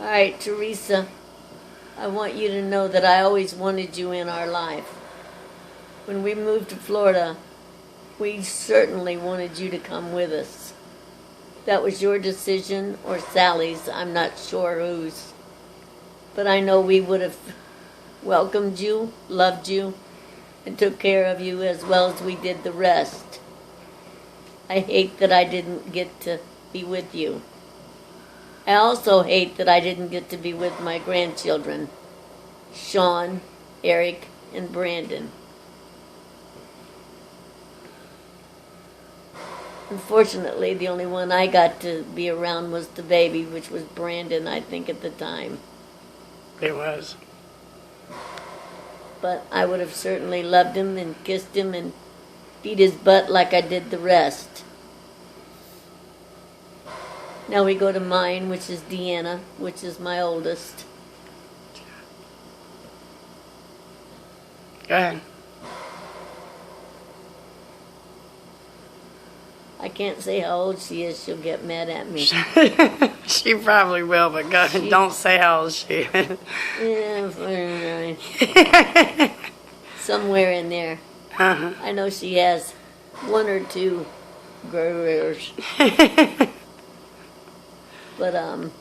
right, Teresa, I want you to know that I always wanted you in our life. When we moved to Florida, we certainly wanted you to come with us. That was your decision or Sally's, I'm not sure whose. But I know we would have welcomed you, loved you, and took care of you as well as we did the rest. I hate that I didn't get to be with you. I also hate that I didn't get to be with my grandchildren, Sean, Eric, and Brandon. Unfortunately, the only one I got to be around was the baby, which was Brandon, I think, at the time. It was. But I would have certainly loved him and kissed him and beat his butt like I did the rest. Now we go to mine, which is Deanna, which is my oldest. Go ahead. I can't say how old she is. She'll get mad at me. She probably will, but go ahead. Don't say how old she is. Yeah, 49. Somewhere in there. Uh-huh. I know she has one or two gray hairs. But, and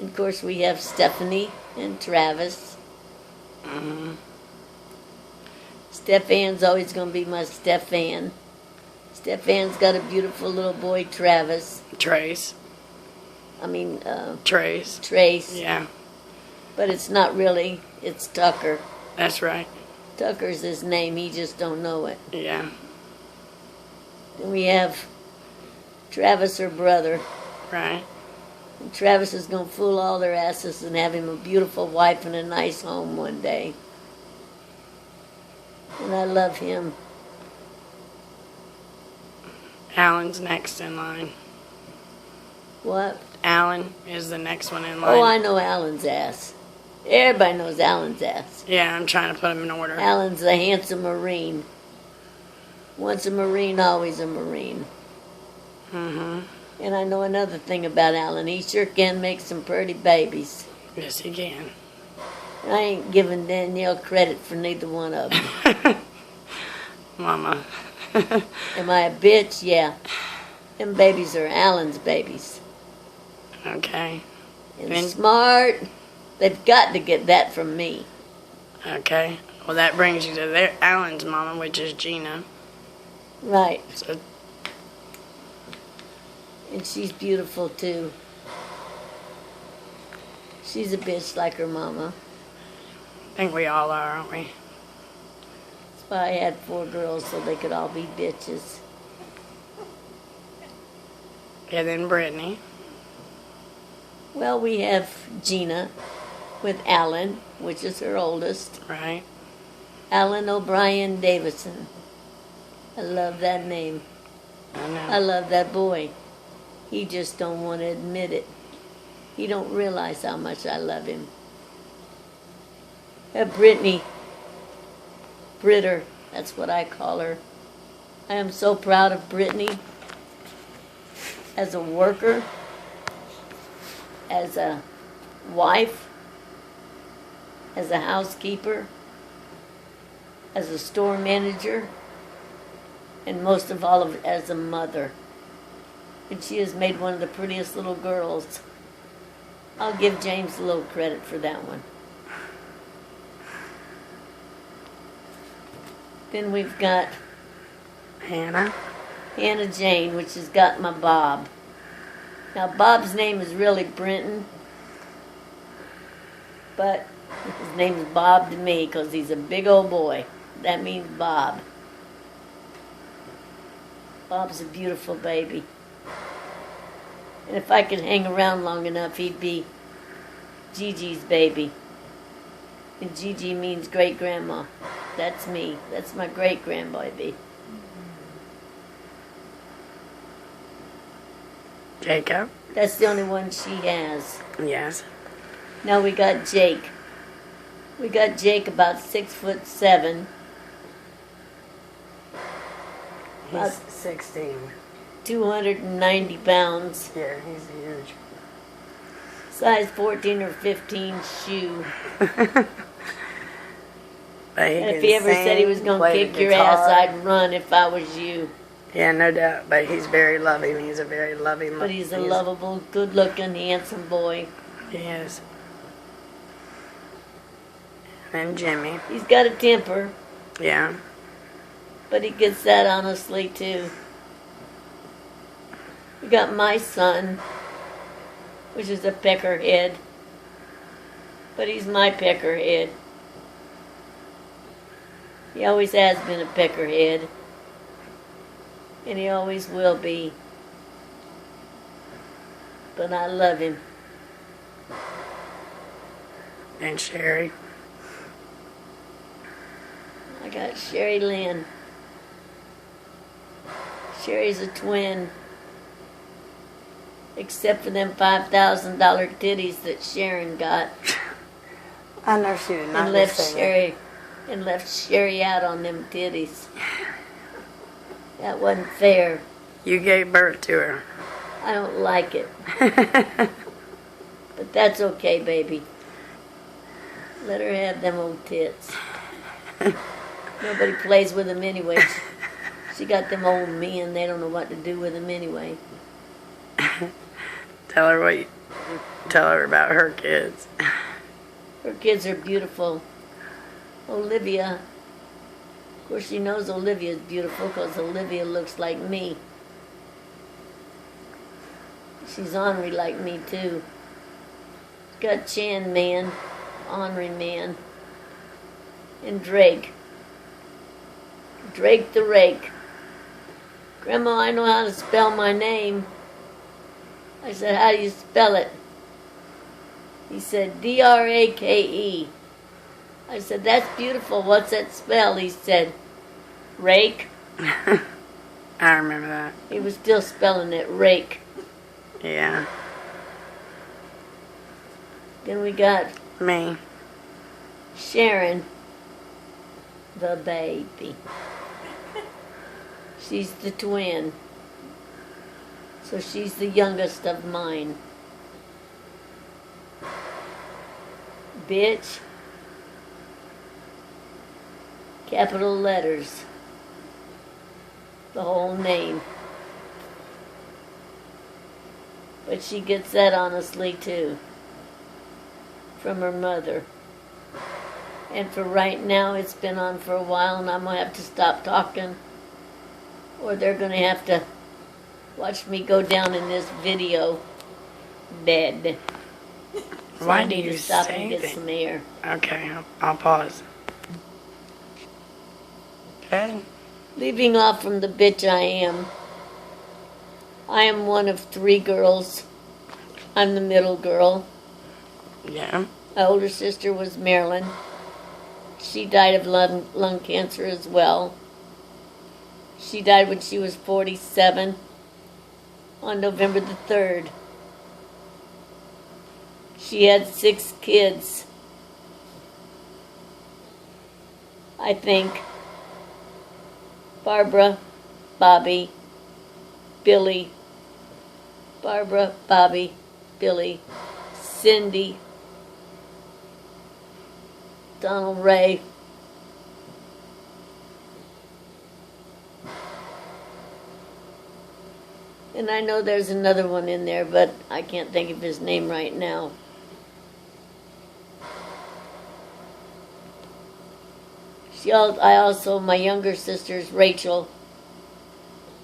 of course we have Stephanie and Travis. Mm-hmm. Stefan's always going to be my Stefan. Stefan's got a beautiful little boy, Travis. Trace. Trace. Trace. Yeah. But it's not really, it's Tucker. That's right. Tucker's his name, he just don't know it. Yeah. Then we have Travis, her brother. Right. And Travis is going to fool all their asses and have him a beautiful wife and a nice home one day. And I love him. Alan's next in line. What? Alan is the next one in line. Oh, I know Alan's ass. Everybody knows Alan's ass. Yeah, I'm trying to put them in order. Alan's a handsome Marine. Once a Marine, always a Marine. Mm-hmm. And I know another thing about Alan. He sure can make some pretty babies. Yes, he can. I ain't giving Danielle credit for neither one of them. Mama. Am I a bitch? Yeah. Them babies are Alan's babies. Okay. And smart. They've got to get that from me. Okay. Well, that brings you to Alan's mama, which is Gina. Right. So, and she's beautiful, too. She's a bitch like her mama. I think we all are, aren't we? That's why I had 4 girls, so they could all be bitches. Yeah, then Brittany. Well, we have Gina with Alan, which is her oldest. Right. Alan O'Brien Davison. I love that name. I know. I love that boy. He just don't want to admit it. He don't realize how much I love him. Brittany. Britter, that's what I call her. I am so proud of Brittany as a worker, as a wife, as a housekeeper, as a store manager, and most of all, as a mother. And she has made one of the prettiest little girls. I'll give James a little credit for that one. Then we've got Hannah Jane, which has got my Bob. Now, Bob's name is really Brenton, but his name is Bob to me because he's a big old boy. That means Bob. Bob's a beautiful baby. And if I could hang around long enough, he'd be Gigi's baby. And Gigi means great-grandma. That's me. That's my great-grandbaby. Jacob. That's the only one she has. Yes. Now we got Jake. We got Jake about 6'7". He's 16. 290 pounds. Yeah, he's huge. size 14 or 15 shoe. But he And if can he ever said he sing, was going to play the kick your ass, guitar. I'd run if I was you. Yeah, no doubt. But he's very loving. He's a very loving. But he's a lovable, good-looking, handsome boy. He is. And Jimmy. He's got a temper, Yeah. but he gets that honestly, too. We got my son, which is a peckerhead. But he's my peckerhead. He always has been a peckerhead. And he always will be. But I love him. And Sherry. I got Sherry Lynn. Sherry's a twin. Except for them $5,000 titties that Sharon got. I know she did not And left Sherry out on them titties. That wasn't fair. You gave birth to her. I don't like it. But that's okay, baby. Let her have them old tits. Nobody plays with them anyway. She got them old men. They don't know what to do with them anyway. Tell her about her kids. Her kids are beautiful. Olivia, of course she knows Olivia's beautiful because Olivia looks like me. She's ornery like me too. Got Chan Man, ornery man, and Drake. Drake the Rake. Grandma, I know how to spell my name. I said, how do you spell it? He said, D-R-A-K-E. I said, that's beautiful. What's that spell? He said, rake. I remember that. He was still spelling it, rake. Yeah. Then we got Me. Sharon, the baby. She's the twin. So she's the youngest of mine. Bitch. Capital letters. The whole name. But she gets that honestly too. From her mother. And for right now, it's been on for a while, and I'm going to have to stop talking. Or they're going to have to watch me go down in this video dead. So Why I do need you to stop say and get that? some air. Okay, I'll pause. Okay. Leaving off from the bitch I am one of 3 girls. I'm the middle girl. Yeah. My older sister was Marilyn. She died of lung cancer as well. She died when she was 47 on November the 3rd. She had 6 kids. I think. Barbara, Bobby, Billy, Barbara, Bobby, Billy, Cindy, Donald Ray, and I know there's another one in there, but I can't think of his name right now. My younger sister's Rachel.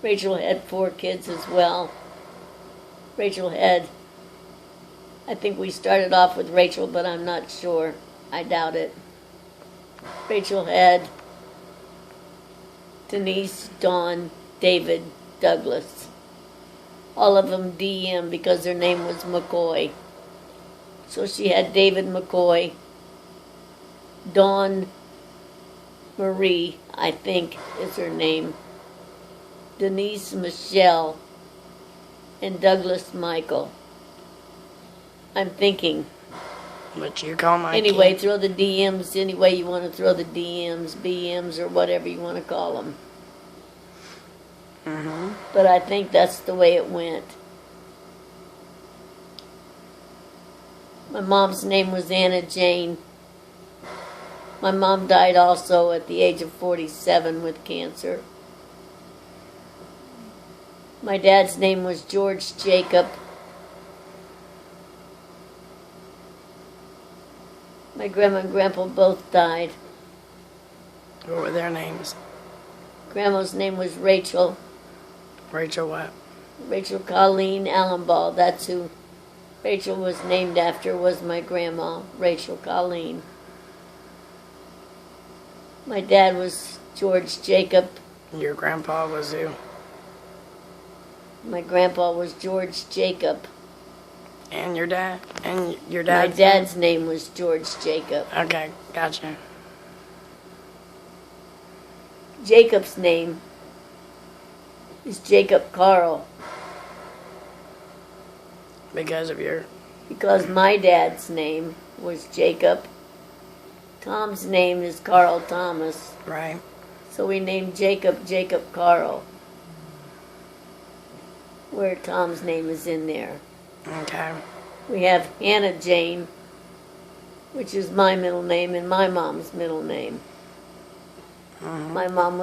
Rachel had 4 kids as well. I think we started off with Rachel, but I'm not sure. I doubt it. Rachel had Denise, Dawn, David, Douglas. All of them DM because their name was McCoy. So she had David McCoy, Dawn Marie, I think is her name, Denise Michelle, and Douglas Michael. I'm thinking. But you call my Anyway, kid. throw the DMs any way you want to throw the DMs, BMs, or whatever you want to call them. Mm-hmm. But I think that's the way it went. My mom's name was Anna Jane. My mom died also at the age of 47 with cancer. My dad's name was George Jacob. My grandma and grandpa both died. What were their names? Grandma's name was Rachel. Rachel what? Rachel Colleen Allenball. That's who Rachel was named after, was my grandma, Rachel Colleen. My dad was George Jacob. Your grandpa was who? My grandpa was George Jacob. And your dad? And your My dad's dad's name was George Jacob. Okay, gotcha. Jacob's name is Jacob Carl Because of your... because my dad's name was Jacob. Tom's name is Carl Thomas. Right. So we named Jacob Carl, where Tom's name is in there. Okay. We have Hannah Jane, which is my middle name and my mom's middle name. My mom